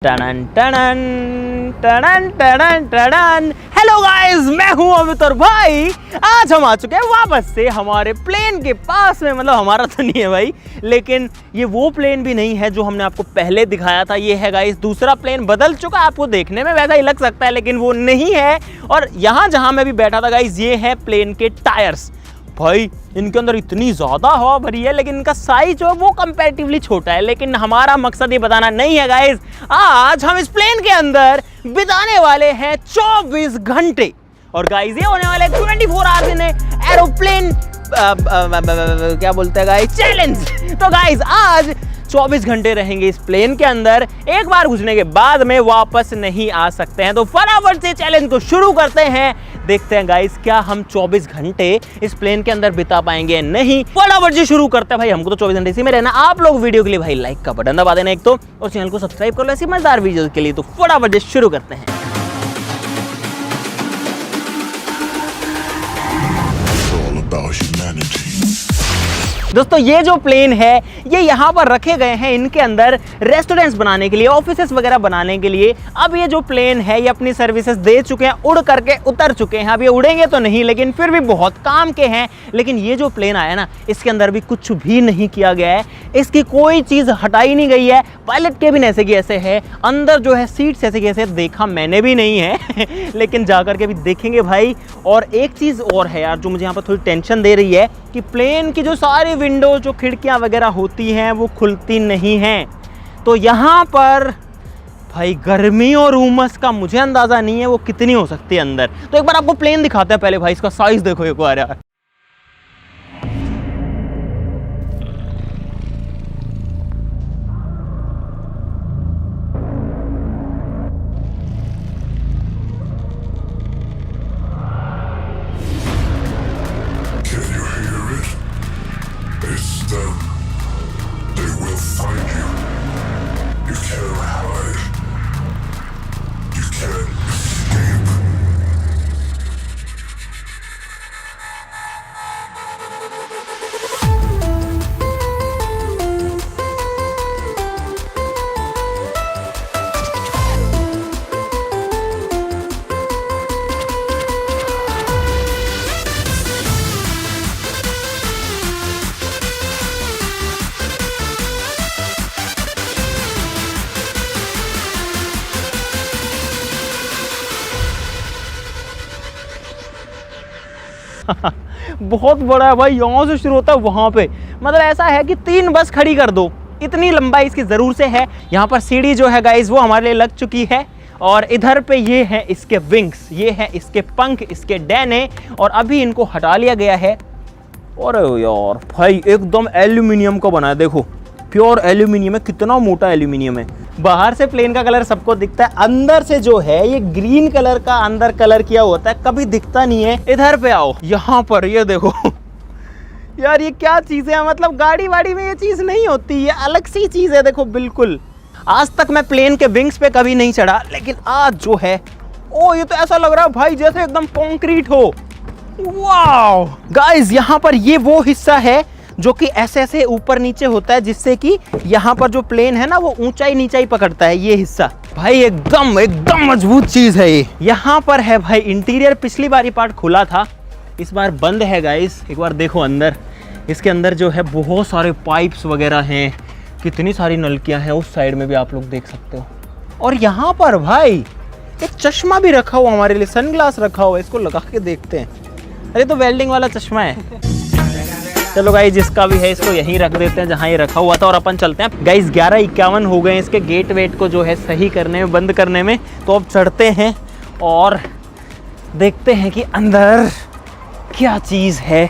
टनन टनन टनन टनन टनन। Hello guys, मैं हूं अमित और भाई आज हम आ चुके हैं वापस से हमारे प्लेन के पास में। मतलब हमारा तो नहीं है भाई, लेकिन ये वो प्लेन भी नहीं है जो हमने आपको पहले दिखाया था। ये है गाइस दूसरा प्लेन, बदल चुका। आपको देखने में वैसा ही लग सकता है लेकिन वो नहीं है। और यहाँ जहाँ मैं भी बैठा था गाइस, ये है प्लेन के टायर्स। भाई इनके अंदर इतनी ज़्यादा हवा भरी है लेकिन इनका साइज जो है वो कंपैरेटिवली छोटा है। लेकिन हमारा मकसद ये बताना नहीं है गाइस, आज हम इस प्लेन के अंदर बिताने वाले हैं 24 घंटे। और गाइस ये होने वाले 24 आवर्स इन एरोप्लेन क्या बोलते हैं गाइस, चैलेंज। तो गाइस आज 24 घंटे रहेंगे इस प्लेन के अंदर। एक बार घुसने के बाद में वापस नहीं आ सकते हैं। तो फटाफट से चैलेंज को शुरू करते हैं। देखते हैं गाइस क्या हम 24 घंटे इस प्लेन के अंदर बिता पाएंगे नहीं। फटाफट से शुरू करते हैं भाई, हमको तो 24 घंटे इसी में रहना। आप लोग वीडियो के लिए भाई लाइक का बटन दबा देना एक तो, और चैनल को सब्सक्राइब कर लो ऐसी मजेदार वीडियो के लिए। तो फटाफट से शुरू करते हैं। दोस्तों ये जो प्लेन है ये यहाँ पर रखे गए हैं इनके अंदर रेस्टोरेंट्स बनाने के लिए, ऑफिसेस वगैरह बनाने के लिए। अब ये जो प्लेन है ये अपनी सर्विसेज दे चुके हैं, उड़ करके उतर चुके हैं। अब ये उड़ेंगे तो नहीं लेकिन फिर भी बहुत काम के हैं। लेकिन ये जो प्लेन आया ना, इसके अंदर भी कुछ भी नहीं किया गया है, इसकी कोई चीज़ हटाई नहीं गई है। पायलट केबिन ऐसे की ऐसे है, अंदर जो है सीट्स ऐसे की ऐसे, देखा मैंने भी नहीं है लेकिन जा करके भी देखेंगे भाई। और एक चीज़ और है यार जो मुझे यहाँ पर थोड़ी टेंशन दे रही है कि प्लेन की जो सारी विंडो जो खिड़कियां वगैरह होती हैं वो खुलती नहीं हैं। तो यहाँ पर भाई गर्मी और उमस का मुझे अंदाज़ा नहीं है वो कितनी हो सकती है अंदर। तो एक बार आपको प्लेन दिखाते हैं पहले भाई, इसका साइज देखो एक बार यार। बहुत बड़ा है भाई, यहाँ से शुरू होता है वहाँ पे। मतलब ऐसा है कि 3 बस खड़ी कर दो, इतनी लंबाई इसकी ज़रूर से है। यहाँ पर सीढ़ी जो है गाइस वो हमारे लिए लग चुकी है। और इधर पे ये है इसके विंग्स, ये है इसके पंख, इसके डैने। और अभी इनको हटा लिया गया है। और यार भाई एकदम एल्यूमिनियम का बना है, देखो प्योर एल्यूमिनियम है। कितना मोटा एल्यूमिनियम है। बाहर से प्लेन का कलर सबको दिखता है, अंदर से जो है ये ग्रीन कलर का अंदर कलर किया होता है, कभी दिखता नहीं है। इधर पे आओ, यहाँ पर ये देखो यार ये क्या चीज़ है। मतलब गाड़ी वाड़ी में ये चीज़ नहीं होती, ये अलग सी चीज़ है। देखो बिल्कुल, आज तक मैं प्लेन के विंग्स पे कभी नहीं चढ़ा लेकिन आज जो है ओ ये तो ऐसा लग रहा है भाई जैसे एकदम कॉन्क्रीट हो। वाओ गाइस, यहाँ पर ये वो हिस्सा है जो कि ऐसे ऐसे ऊपर नीचे होता है, जिससे कि यहाँ पर जो प्लेन है ना वो ऊंचाई नीचाई पकड़ता है। ये हिस्सा भाई एकदम एकदम मजबूत चीज है ये। यहाँ पर है भाई इंटीरियर। पिछली बार ये पार्ट खुला था, इस बार बंद है गाइस। एक बार देखो अंदर, इसके अंदर जो है बहुत सारे पाइप्स वगैरह हैं, कितनी सारी नलकियाँ हैं। उस साइड में भी आप लोग देख सकते हो। और यहाँ पर भाई एक चश्मा भी रखा हुआ हमारे लिए, सनग्लास रखा हुआ है, इसको लगा के देखते हैं। अरे तो वेल्डिंग वाला चश्मा है। चलो गाइस जिसका भी है इसको यहीं रख देते हैं जहाँ ये रखा हुआ था और अपन चलते हैं। गाइस 11:51 हो गए इसके गेट वेट को जो है सही करने में, बंद करने में। तो अब चढ़ते हैं और देखते हैं कि अंदर क्या चीज़ है।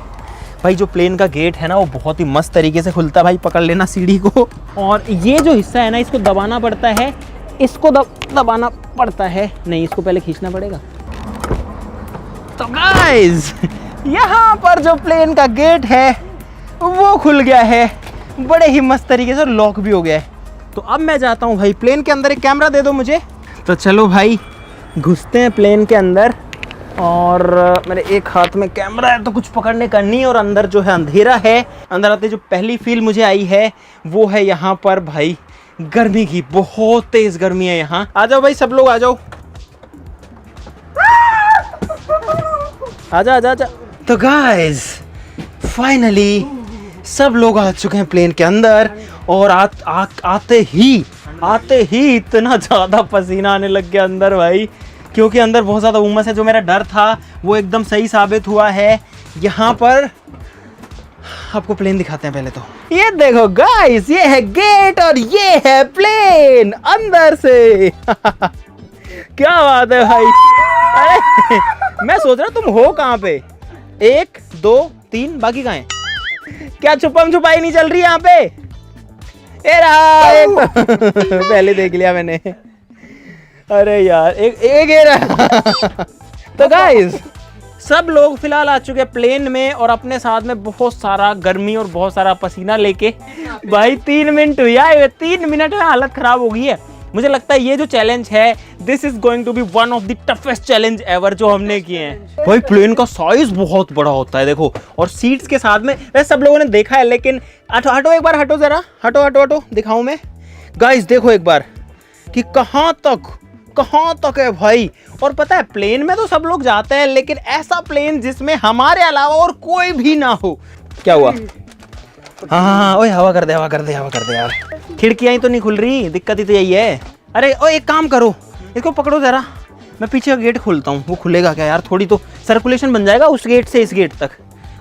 भाई जो प्लेन का गेट है ना वो बहुत ही मस्त तरीके से खुलता है भाई, पकड़ लेना सीढ़ी को। और ये जो हिस्सा है ना इसको दबाना पड़ता है, इसको दबाना पड़ता है, नहीं इसको पहले खींचना पड़ेगा। तो गाइस यहाँ पर जो प्लेन का गेट है वो खुल गया है, बड़े ही मस्त तरीके से लॉक भी हो गया है। तो अब मैं जाता हूँ भाई प्लेन के अंदर। एक कैमरा दे दो मुझे। तो चलो भाई घुसते हैं प्लेन के अंदर। और मेरे एक हाथ में कैमरा है तो कुछ पकड़ने का नहीं। और अंदर जो है अंधेरा है। अंदर आते जो पहली फील मुझे आई है वो है यहाँ पर भाई गर्मी की, बहुत तेज गर्मी है यहाँ। आ जाओ भाई सब लोग आ जाओ, आजा आजा आजा। तो गाइस फाइनली सब लोग आ चुके हैं प्लेन के अंदर और आते ही इतना ज़्यादा पसीना आने लग गया अंदर भाई, क्योंकि अंदर बहुत ज़्यादा उमस है। जो मेरा डर था वो एकदम सही साबित हुआ है। यहाँ पर आपको प्लेन दिखाते हैं पहले तो। ये देखो गाइस, ये है गेट और ये है प्लेन अंदर से। क्या बात है भाई। अरे मैं सोच रहा तुम हो कहाँ पे, 1 2 3 बाकी कहाँ हैं? क्या छुपम छुपाई नहीं चल रही यहाँ पे? ए रहा एक पहले देख लिया मैंने। अरे यार एक ये रहा। तो गाइस सब लोग फिलहाल आ चुके हैं प्लेन में और अपने साथ में बहुत सारा गर्मी और बहुत सारा पसीना लेके। भाई 3 मिनट हुई है, 3 मिनट में हालत खराब हो गई है। मुझे लगता है ये जो चैलेंज है, this is going to be one of the toughest challenge ever जो हमने किए हैं। भाई प्लेन का साइज बहुत बड़ा होता है देखो, और सीट्स के साथ में वैसे सब लोगों ने देखा है, लेकिन हटो एक बार, हटो जरा, हटो दिखाऊं मैं। गाइस देखो एक बार कि कहाँ तक है भाई। और पता है प्लेन में तो सब लोग जाते हैं, लेकिन ऐसा प्लेन जिसमें हमारे अलावा और कोई भी ना हो। क्या हुआ? हाँ ओए हवा कर दे यार। खिड़कियां ही तो नहीं खुल रही, दिक्कत ही तो यही है। अरे ओ एक काम करो, इसको पकड़ो जरा, मैं पीछे का गेट खोलता हूँ। वो खुलेगा क्या यार? थोड़ी तो सर्कुलेशन बन जाएगा उस गेट से इस गेट तक।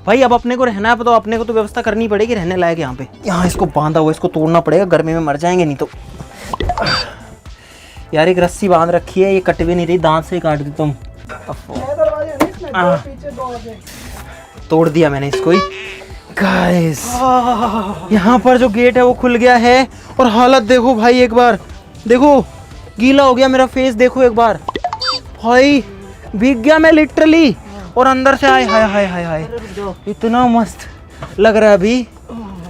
भाई अब अपने को रहना है तो अपने को तो व्यवस्था करनी पड़ेगी रहने लायक यहाँ पे। यहाँ इसको बांधा हुआ, इसको तोड़ना पड़ेगा, गर्मी में मर जाएंगे नहीं तो। यार एक रस्सी बांध रखी है, ये कट भी नहीं रही, दांत से काट दी तुम। तोड़ दिया मैंने इसको ही। गाइस यहाँ पर जो गेट है वो खुल गया है और हालत देखो भाई, एक बार देखो, गीला हो गया मेरा फेस, देखो एक बार भाई, भीग गया मैं लिटरली। और अंदर से हाय इतना मस्त लग रहा है अभी।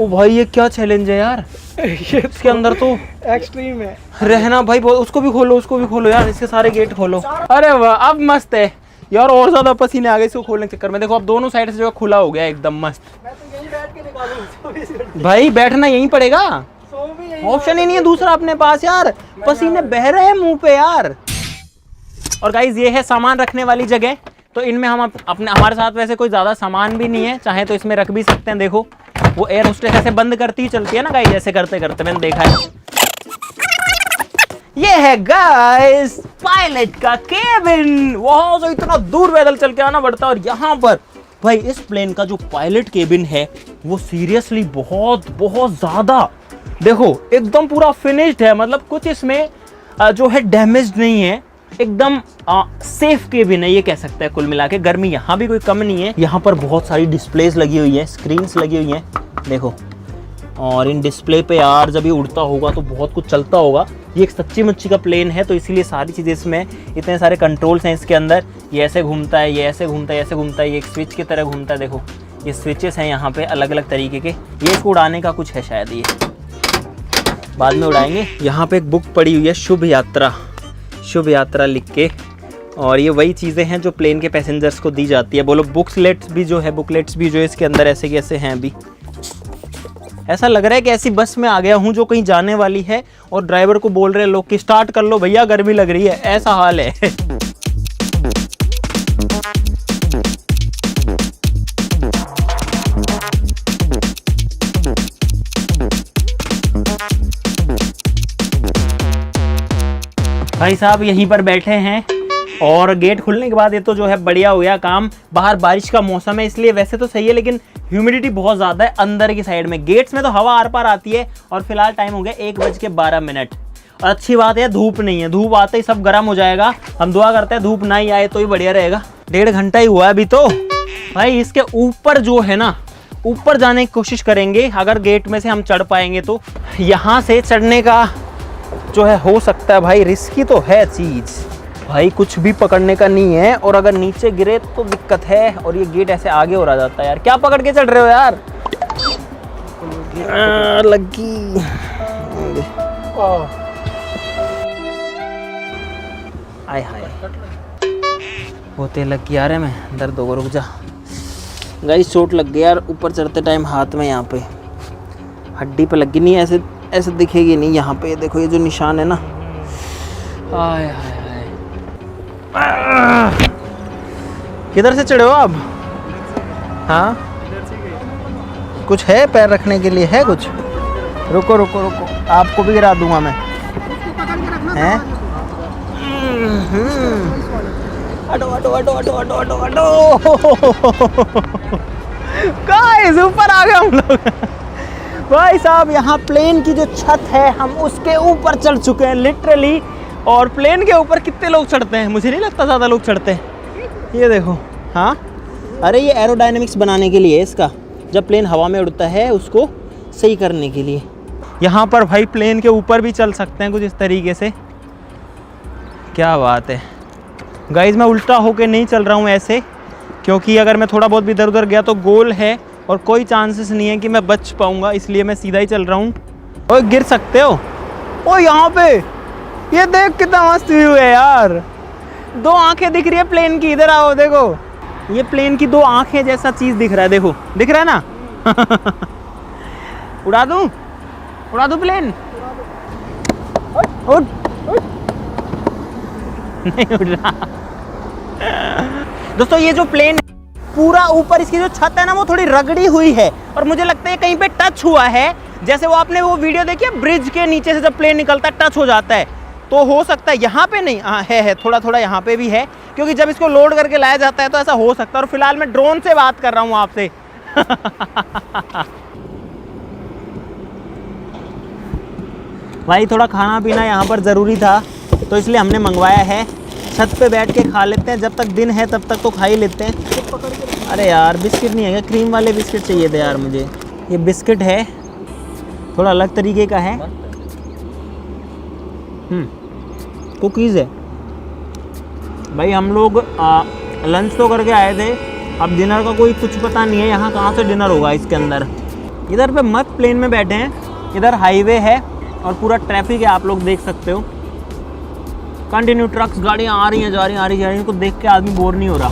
ओ भाई ये क्या चैलेंज है यार, इसके अंदर तो एक्सट्रीम है रहना भाई। उसको भी खोलो यार, इसके सारे गेट खोलो। अरे वाह अब मस्त है यार, और ज्यादा पसीने आ गए इसको खोलने के चक्कर में। देखो अब दोनों साइड से जो खुला हो गया एकदम मस्त। मैं तो यहीं बैठ के निकालूं। भाई बैठना यहीं पड़ेगा, ऑप्शन ही नहीं है दूसरा अपने पास यार, पसीने बह रहे हैं मुंह पे यार। और गाइज ये है सामान रखने वाली जगह, तो इनमें हम अपने हमारे साथ वैसे कोई ज्यादा सामान भी नहीं है, चाहे तो इसमें रख भी सकते हैं। देखो वो एयर होस्टेस ऐसे बंद करती ही चलती है ना गाइज, ऐसे करते करते मैंने देखा है। ये है गाइस पायलट का केबिन। वहां से इतना दूर पैदल चल के आना पड़ता है, और यहाँ पर भाई इस प्लेन का जो पायलट केबिन है वो सीरियसली बहुत ज्यादा, देखो एकदम पूरा फिनिश्ड है। मतलब कुछ इसमें जो है डैमेज नहीं है, एकदम सेफ केबिन है ये कह सकते हैं। कुल मिला के गर्मी यहाँ भी कोई कम नहीं है। यहाँ पर बहुत सारी डिस्प्लेस लगी हुई है, स्क्रीन्स लगी हुई हैं देखो, और इन डिस्प्ले पे यार जब ये उड़ता होगा तो बहुत कुछ चलता होगा। ये एक सच्ची मुच्ची का प्लेन है, तो इसीलिए सारी चीज़ें इसमें, इतने सारे कंट्रोल्स हैं इसके अंदर। ये ऐसे घूमता है, ये ऐसे घूमता है, ऐसे घूमता है, ये एक स्विच की तरह घूमता है। देखो ये स्विचेस हैं यहाँ पे अलग अलग तरीके के। ये इसको उड़ाने का कुछ है शायद, ये बाद में उड़ाएंगे। यहाँ पे एक बुक पड़ी हुई है, शुभ यात्रा लिख के, और ये वही चीज़ें हैं जो प्लेन के पैसेंजर्स को दी जाती है। बोलो बुकलेट्स भी जो है इसके अंदर ऐसे कैसे हैं। अभी ऐसा लग रहा है कि ऐसी बस में आ गया हूँ जो कहीं जाने वाली है, और ड्राइवर को बोल रहे हैं लोग कि स्टार्ट कर लो भैया गर्मी लग रही है, ऐसा हाल है। भाई साहब यहीं पर बैठे हैं, और गेट खुलने के बाद ये तो जो है बढ़िया हो गया काम। बाहर बारिश का मौसम है इसलिए वैसे तो सही है, लेकिन ह्यूमिडिटी बहुत ज़्यादा है अंदर की साइड में। गेट्स में तो हवा आर पार आती है, और फिलहाल टाइम हो गया 1:12। और अच्छी बात है धूप नहीं है, धूप आते ही सब गर्म हो जाएगा। हम दुआ करते हैं धूप ना ही आए तो ही बढ़िया रहेगा। 1.5 घंटा ही हुआ अभी तो। भाई इसके ऊपर जो है ना, ऊपर जाने की कोशिश करेंगे, अगर गेट में से हम चढ़ पाएंगे तो। यहाँ से चढ़ने का जो है हो सकता है भाई, रिस्की तो है चीज़ भाई, कुछ भी पकड़ने का नहीं है, और अगर नीचे गिरे तो दिक्कत है। और ये गेट ऐसे आगे हो रहा जाता है यार, क्या पकड़ के चढ़ रहे हो यार? लगी आय हाय होते लग गया रे, मैं दर्द होगा, रुक जा। गाइस चोट लग गई यार ऊपर चढ़ते टाइम हाथ में, यहाँ पे हड्डी पे लगी नहीं, ऐसे ऐसे दिखेगी नहीं यहाँ पे, देखो ये जो निशान है ना। आय हाय हाय, किधर से चढ़े हो आप? हाँ कुछ है पैर रखने के लिए, है कुछ? रुको रुको रुको, आपको भी गिरा दूंगा मैं। हैं? हटो हटो हटो हटो हटो हटो हटो। गाइस ऊपर आ गए हम लोग। भाई साहब यहाँ प्लेन की जो छत है हम उसके ऊपर चढ़ चुके हैं लिटरली। और प्लेन के ऊपर कितने लोग चढ़ते हैं? मुझे नहीं लगता ज़्यादा लोग चढ़ते हैं। ये देखो, हाँ अरे ये एरोडायनेमिक्स बनाने के लिए है इसका, जब प्लेन हवा में उड़ता है उसको सही करने के लिए। यहाँ पर भाई प्लेन के ऊपर भी चल सकते हैं कुछ इस तरीके से। क्या बात है गाइस, मैं उल्टा होके नहीं चल रहा हूँ ऐसे, क्योंकि अगर मैं थोड़ा बहुत भी इधर उधर गया तो गोल है और कोई चांसेस नहीं है कि मैं बच पाऊँगा, इसलिए मैं सीधा ही चल रहा हूँ। ओए गिर सकते हो। ओ यहाँ पे ये देख कितना मस्त व्यू है यार, दो आंखें दिख रही है प्लेन की। इधर आओ देखो, ये प्लेन की दो आंखें जैसा चीज़ दिख रहा है, देखो दिख रहा है ना। उड़ा दूँ प्लेन? उड़ नहीं उड़ रहा। दोस्तों ये जो प्लेन पूरा ऊपर इसकी जो छत है ना वो थोड़ी रगड़ी हुई है और मुझे लगता है कहीं पे टच हुआ है, जैसे वो आपने वो वीडियो देखी है ब्रिज के नीचे से जब प्लेन निकलता है टच हो जाता है, तो हो सकता है यहाँ पे नहीं। हाँ है थोड़ा थोड़ा यहाँ पे भी है, क्योंकि जब इसको लोड करके लाया जाता है तो ऐसा हो सकता है। और फिलहाल मैं ड्रोन से बात कर रहा हूँ आपसे। भाई थोड़ा खाना पीना यहाँ पर ज़रूरी था तो इसलिए हमने मंगवाया है। छत पे बैठ के खा लेते हैं, जब तक दिन है तब तक तो खा ही लेते हैं। अरे यार बिस्किट नहीं है क्या? क्रीम वाले बिस्किट चाहिए थे यार मुझे। ये बिस्किट है, थोड़ा अलग तरीके का है। कुकीज़ है। भाई हम लोग लंच तो करके आए थे, अब डिनर का कोई कुछ पता नहीं है यहाँ कहाँ से डिनर होगा इसके अंदर। इधर पे मत प्लेन में बैठे हैं, इधर हाईवे है और पूरा ट्रैफिक है, आप लोग देख सकते हो। कंटिन्यू ट्रक्स गाड़ियाँ आ रही हैं जा रही हैं, इनको देख के आदमी बोर नहीं हो रहा।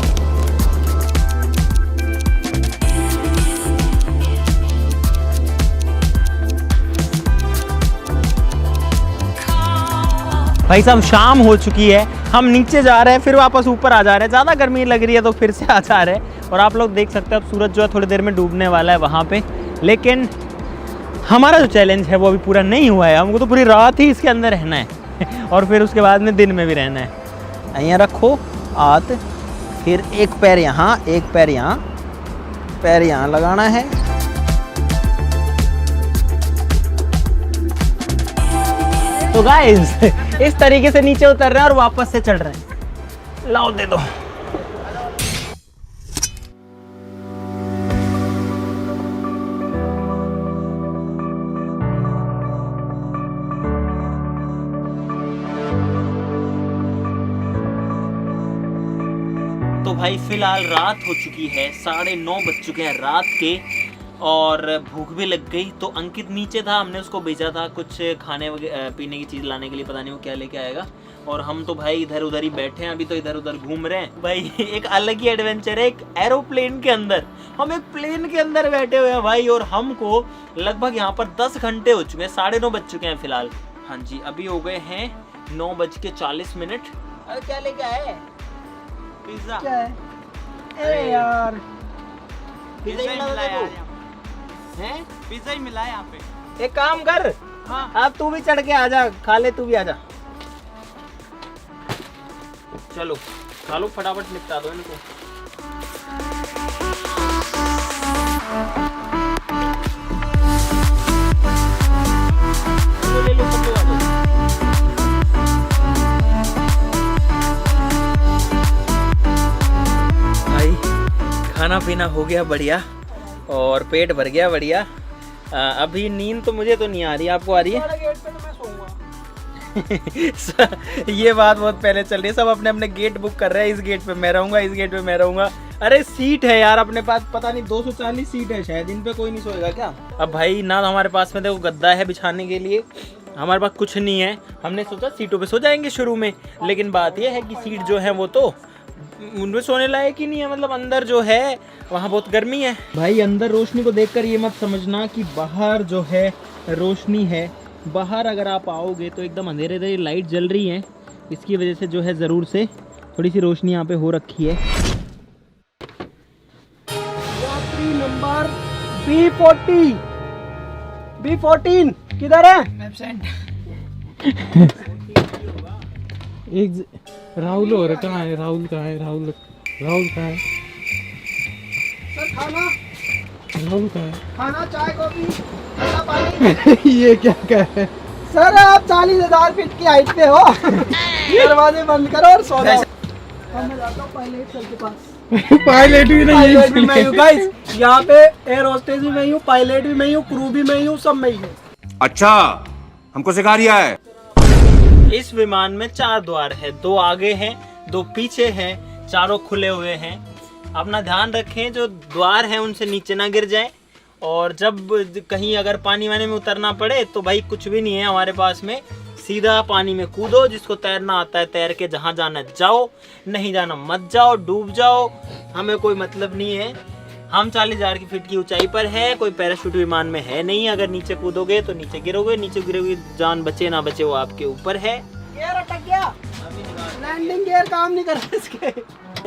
भाई साहब शाम हो चुकी है, हम नीचे जा रहे हैं फिर वापस ऊपर आ जा रहे हैं। ज़्यादा गर्मी लग रही है तो फिर से आ जा रहे हैं। और आप लोग देख सकते हो अब सूरज जो है थोड़ी देर में डूबने वाला है वहाँ पे। लेकिन हमारा जो चैलेंज है वो अभी पूरा नहीं हुआ है, हमको तो पूरी रात ही इसके अंदर रहना है और फिर उसके बाद में दिन में भी रहना है। यहाँ रखो हाथ, फिर एक पैर यहाँ एक पैर यहाँ, पैर यहाँ लगाना है। तो गाइस इस तरीके से नीचे उतर रहे हैं और वापस से चढ़ रहे हैं। लाओ दे दो। तो भाई फिलहाल रात हो चुकी है, 9:30 बज चुके हैं रात के और भूख भी लग गई। तो अंकित नीचे था, हमने उसको भेजा था कुछ खाने पीने की चीज़ लाने के लिए, पता नहीं वो क्या लेके आएगा। और हम तो भाई इधर उधर ही बैठे हैं, अभी तो इधर उधर घूम रहे हैं। भाई एक अलग ही एडवेंचर है, एक एरोप्लेन के अंदर। हम एक प्लेन के अंदर बैठे हुए हैं भाई, और हमको लगभग यहाँ पर 10 घंटे हो चुके हैं, 9:30 बज चुके हैं फिलहाल। हाँ जी अभी हो गए हैं 9:40। अरे क्या लेके आए? पिज्जा। क्या है? अरे यार पिज्जा ही मिला यार, हैं? पिज्जा ही मिला है यहाँ पे। एक काम कर, हाँ अब तू भी चढ़ के आजा, खा ले, तू भी आजा। चलो खा लो, फटाफट निपटा दो इनको। ले लो सब लोग आ जाओ। भाई खाना पीना हो गया बढ़िया और पेट भर गया बढ़िया। अभी नींद तो मुझे तो नहीं आ रही, आपको आ रही है? गेट पे तो मैं सोऊंगा। ये बात बहुत पहले चल रही है, सब अपने अपने गेट बुक कर रहे हैं। इस गेट पे मैं रहूंगा, इस गेट पे मैं रहूंगा। अरे सीट है यार अपने पास, पता नहीं 240 सीट है शायद, इन पे कोई नहीं सोएगा क्या? अब भाई ना हमारे पास में देखो गद्दा है बिछाने के लिए, हमारे पास कुछ नहीं है। हमने सोचा सीटों पे सो जाएंगे शुरू में, लेकिन बात यह है कि सीट जो है वो तो उनमें सोने लायक ही नहीं है। मतलब अंदर जो है वहाँ बहुत गर्मी है। भाई अंदर रोशनी को देखकर ये मत समझना कि बाहर जो है रोशनी है, बाहर अगर आप आओगे तो एकदम अंधेरे अंधेरे लाइट जल रही है, इसकी वजह से जो है ज़रूर से थोड़ी सी रोशनी यहाँ पे हो रखी है। यात्री नंबर B14 किधर है? एक राहुल हो रहा कहाँ है? राहुल कहाँ है? राहुल कहाँ है? सर खाना कहाँ है? खाना, चाय, कॉफी, ठंडा पानी। ये क्या कह है? सर आप 40,000 फीट की हाइट पे हो। दरवाजे बंद करो और सो जाओ। अब मैं जाता हूँ पायलट सर के पास। पायलट भी नहीं पायलट भी मैं हूँ गाइस, यहाँ पे एयर होस्टेस भी मैं हूँ, पायलट भी मैं हूँ, क्रू भी मैं हूँ, सब मैं ही हूँ। अच्छा, हमको सिखा रिया है। इस विमान में 4 द्वार है, 2 आगे हैं, 2 पीछे हैं, चारों खुले हुए हैं। अपना ध्यान रखें, जो द्वार हैं उनसे नीचे ना गिर जाएं, और जब कहीं अगर पानी वानी में उतरना पड़े तो भाई कुछ भी नहीं है हमारे पास में, सीधा पानी में कूदो। जिसको तैरना आता है तैर के जहाँ जाना जाओ, नहीं जाना मत जाओ, डूब जाओ, हमें कोई मतलब नहीं है। हम 40,000 की फीट की ऊंचाई पर है, कोई पैराशूट विमान में है नहीं। अगर नीचे कूदोगे तो नीचे गिरोगे, नीचे गिरोगे जान बचे ना बचे वो आपके ऊपर है। गियर अटक गया, लैंडिंग गियर काम नहीं कर रहा इसके।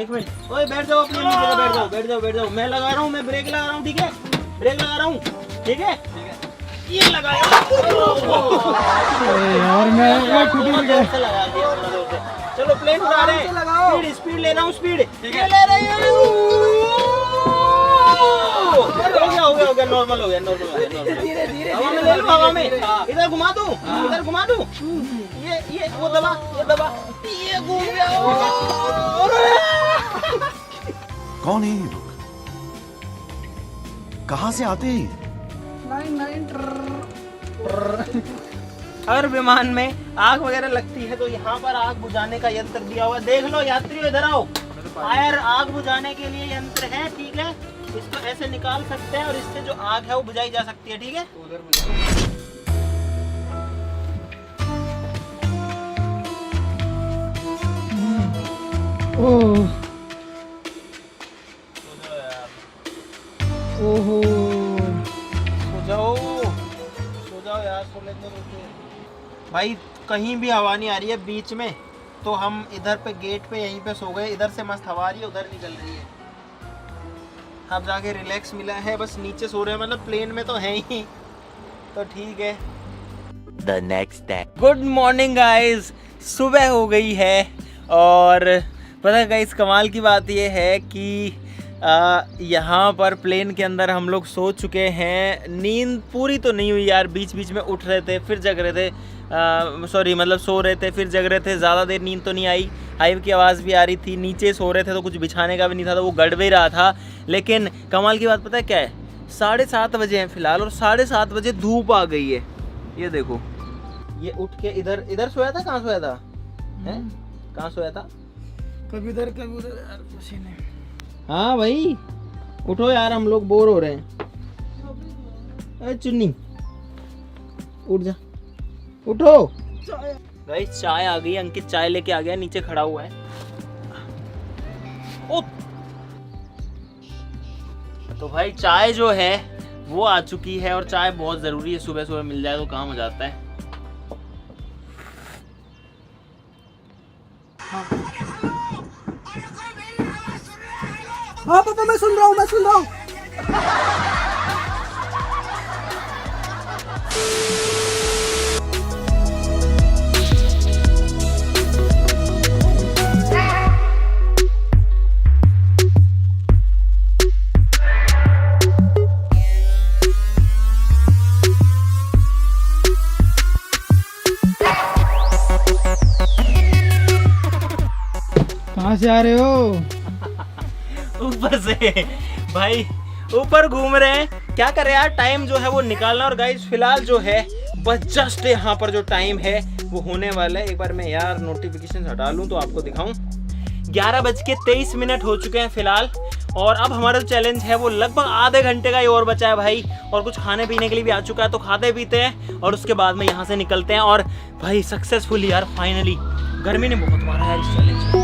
एक मिनट, ओए बैठ जाओ अपनी जगह, बैठ जाओ। मैं लगा रहा हूँ, मैं ब्रेक लगा रहा हूँ, ठीक है? ब्रेक लगा रहा हूँ, ठीक है? ये लगाया यार मैं खुद ही जोर से लगा दिया, थोड़ा जोर से। चलो प्लेन उड़ा रहे हैं, स्पीड ले रहा हूँ, स्पीड ले रहे हैं। हो गया, नॉर्मल हो गया। धीरे हवा में ले लो, हवा में। इधर घुमा दूं, ये वो दबा, ये घूम गया। कौन है ये लोग? कहाँ से आते हैं? 99 अगर विमान में आग वगैरह लगती है तो यहाँ पर आग बुझाने का यंत्र दिया हुआ है। देख लो यात्रियों, इधर आओ। फायर आग बुझाने के लिए यंत्र है, ठीक है? इसको ऐसे निकाल सकते हैं और इससे जो आग है वो बुझाई जा सकती है, ठीक है? ओहो सो जाओ यार, सो लेते रुकिए। भाई कहीं भी हवा नहीं आ रही है बीच में, तो हम इधर पे गेट पे यहीं पे सो गए। इधर से मस्त हवा आ रही है, उधर निकल रही है। अब जाके रिलैक्स मिला है, बस नीचे सो रहे हैं, मतलब प्लेन में तो है ही, तो ठीक है। The next day, good morning guys. सुबह हो गई है और पता है गाइस, कमाल की बात यह है कि यहाँ पर प्लेन के अंदर हम लोग सो चुके हैं। नींद पूरी तो नहीं हुई यार, बीच बीच में उठ रहे थे फिर जग रहे थे, सॉरी मतलब सो रहे थे फिर जग रहे थे। ज़्यादा देर नींद तो नहीं आई, हाइव की आवाज़ भी आ रही थी। नीचे सो रहे थे तो कुछ बिछाने का भी नहीं था, तो वो गड़ भी रहा था। लेकिन कमाल की बात पता है क्या है, 7:30 बजे हैं फिलहाल, और 7:30 बजे धूप आ गई है। ये देखो, ये उठ के इधर सोया था। कहाँ सोया था? कहाँ सोया था? कभी उधर यार, पसीने। हाँ भाई उठो यार, हम लोग बोर हो रहे हैं। अरे चुन्नी उठ जा, उठो। भाई चाय आ गई, अंकित चाय लेके आ गया, नीचे खड़ा हुआ है। ओ तो भाई चाय जो है वो आ चुकी है, और चाय बहुत जरूरी है, सुबह सुबह मिल जाए तो काम हो जाता है। हाँ पापा मैं सुन रहा हूँ। कहाँ से आ रहे हो? ऊपर से भाई, ऊपर घूम रहे हैं। क्या करें यार, टाइम जो है वो निकालना। और गाइस फिलहाल जो है बस जस्ट यहाँ पर जो टाइम है वो होने वाला है। एक बार मैं यार नोटिफिकेशन हटा लूँ तो आपको दिखाऊं। 11:23 हो चुके हैं फिलहाल, और अब हमारा जो चैलेंज है वो लगभग आधे घंटे का ही और बचा है भाई। और कुछ खाने पीने के लिए भी आ चुका है, तो खाते पीते हैं और उसके बाद में यहाँ से निकलते हैं। और भाई सक्सेसफुली यार, फाइनली। गर्मी ने बहुत मारा है इस चैलेंज में।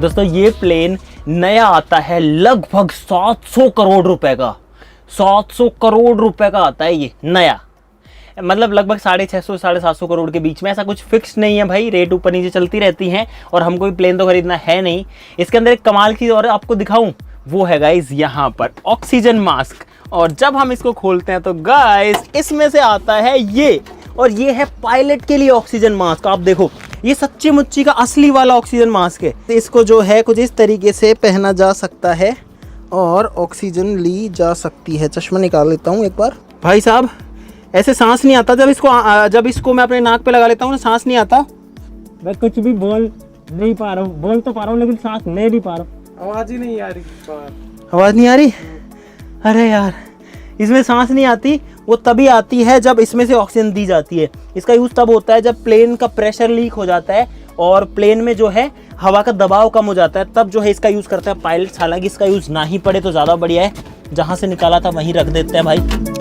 दोस्तों ये प्लेन नया आता है लगभग 700 करोड़ रुपए का। 700 करोड़ रुपए का आता है ये नया, मतलब लगभग 650 750 करोड़ के बीच में। ऐसा कुछ फिक्स नहीं है भाई, रेट ऊपर नीचे चलती रहती हैं और हमको भी प्लेन तो खरीदना है नहीं। इसके अंदर एक कमाल की और आपको दिखाऊं, वो है गाइस यहाँ पर ऑक्सीजन मास्क। और जब हम इसको खोलते हैं तो गाइस इसमें से आता है ये, और ये है पायलट के लिए ऑक्सीजन मास्क। आप देखो ये सच्ची मुच्ची का असली वाला ऑक्सीजन मास्क है। इसको जो है कुछ इस तरीके से पहना जा सकता है और ऑक्सीजन ली जा सकती है। चश्मा निकाल लेता हूँ एक बार। भाई साहब ऐसे सांस नहीं आता जब इसको मैं अपने नाक पे लगा लेता हूँ ना, सांस नहीं आता। मैं कुछ भी बोल नहीं पा रहा हूँ, बोल तो पा रहा हूँ लेकिन सांस ले नहीं पा रहा हूँ। आवाज ही नहीं आ रही। आवाज़ नहीं आ रही? अरे यार इसमें सांस नहीं आती, वो तभी आती है जब इसमें से ऑक्सीजन दी जाती है। इसका यूज़ तब होता है जब प्लेन का प्रेशर लीक हो जाता है और प्लेन में जो है हवा का दबाव कम हो जाता है, तब जो है इसका यूज़ करता है पायलट। हालांकि इसका यूज़ ना ही पड़े तो ज़्यादा बढ़िया है, जहाँ से निकाला था वहीं रख देते हैं भाई।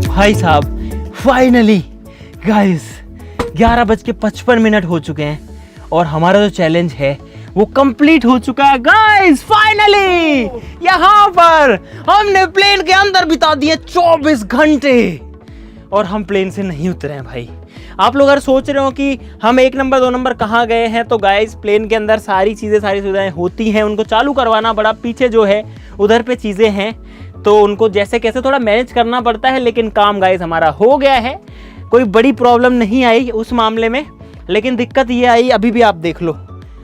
भाई साहब फाइनली गाइस 11:55 हो चुके हैं और हमारा जो चैलेंज है वो कंप्लीट हो चुका है गाइस। फाइनली यहाँ पर हमने प्लेन के अंदर बिता दिए 24 घंटे और हम प्लेन से नहीं उतरे हैं भाई। आप लोग अगर सोच रहे हो कि हम 1 नंबर 2 नंबर कहाँ गए हैं, तो गाइस प्लेन के अंदर सारी सुविधाएं होती हैं। उनको चालू करवाना बड़ा पीछे जो है उधर पे चीज़ें हैं, तो उनको जैसे कैसे थोड़ा मैनेज करना पड़ता है, लेकिन काम गाइस हमारा हो गया है। कोई बड़ी प्रॉब्लम नहीं आई उस मामले में, लेकिन दिक्कत ये आई, अभी भी आप देख लो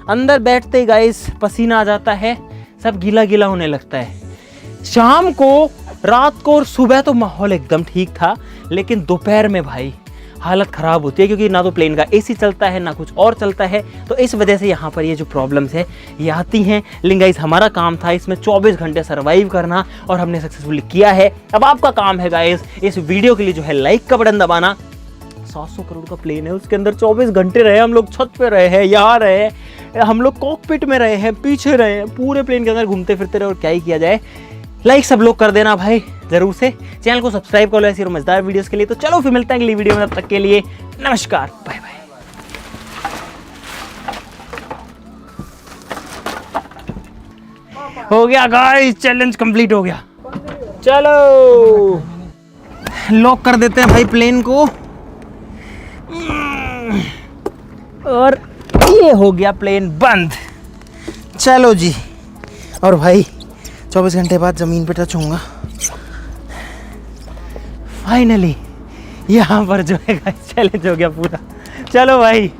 अंदर बैठते ही गाइस पसीना आ जाता है, सब गीला गीला होने लगता है। शाम को, रात को और सुबह तो माहौल एकदम ठीक था, लेकिन दोपहर में भाई हालत ख़राब होती है, क्योंकि ना तो प्लेन का एसी चलता है ना कुछ और चलता है। तो इस वजह से यहाँ पर ये जो प्रॉब्लम्स है ये आती हैं। लेकिन गाइस हमारा काम था इसमें 24 घंटे सर्वाइव करना और हमने सक्सेसफुली किया है। अब आपका काम है गाइस इस वीडियो के लिए जो है लाइक का बटन दबाना। 700 करोड़ का प्लेन है, उसके अंदर 24 घंटे रहे हम लोग, छत पे रहे हैं, यहाँ रहे, हम लोग कॉकपिट में रहे हैं, पीछे रहे हैं, पूरे प्लेन के अंदर घूमते फिरते रहे, और क्या ही किया जाए। लाइक सब लोग कर देना भाई जरूर से, चैनल को सब्सक्राइब कर लो ऐसी और मजेदार वीडियोस के लिए। तो चलो फिर मिलते हैं अगली वीडियो में, तब तक के लिए नमस्कार, बाय बाय। हो गया गाइस, चैलेंज कंप्लीट हो गया। चलो लॉक कर देते हैं भाई प्लेन को, और ये हो गया प्लेन बंद। चलो जी, और भाई 24 घंटे बाद ज़मीन पे टच होऊंगा फाइनली। यहाँ पर जो है चैलेंज हो गया पूरा। चलो भाई।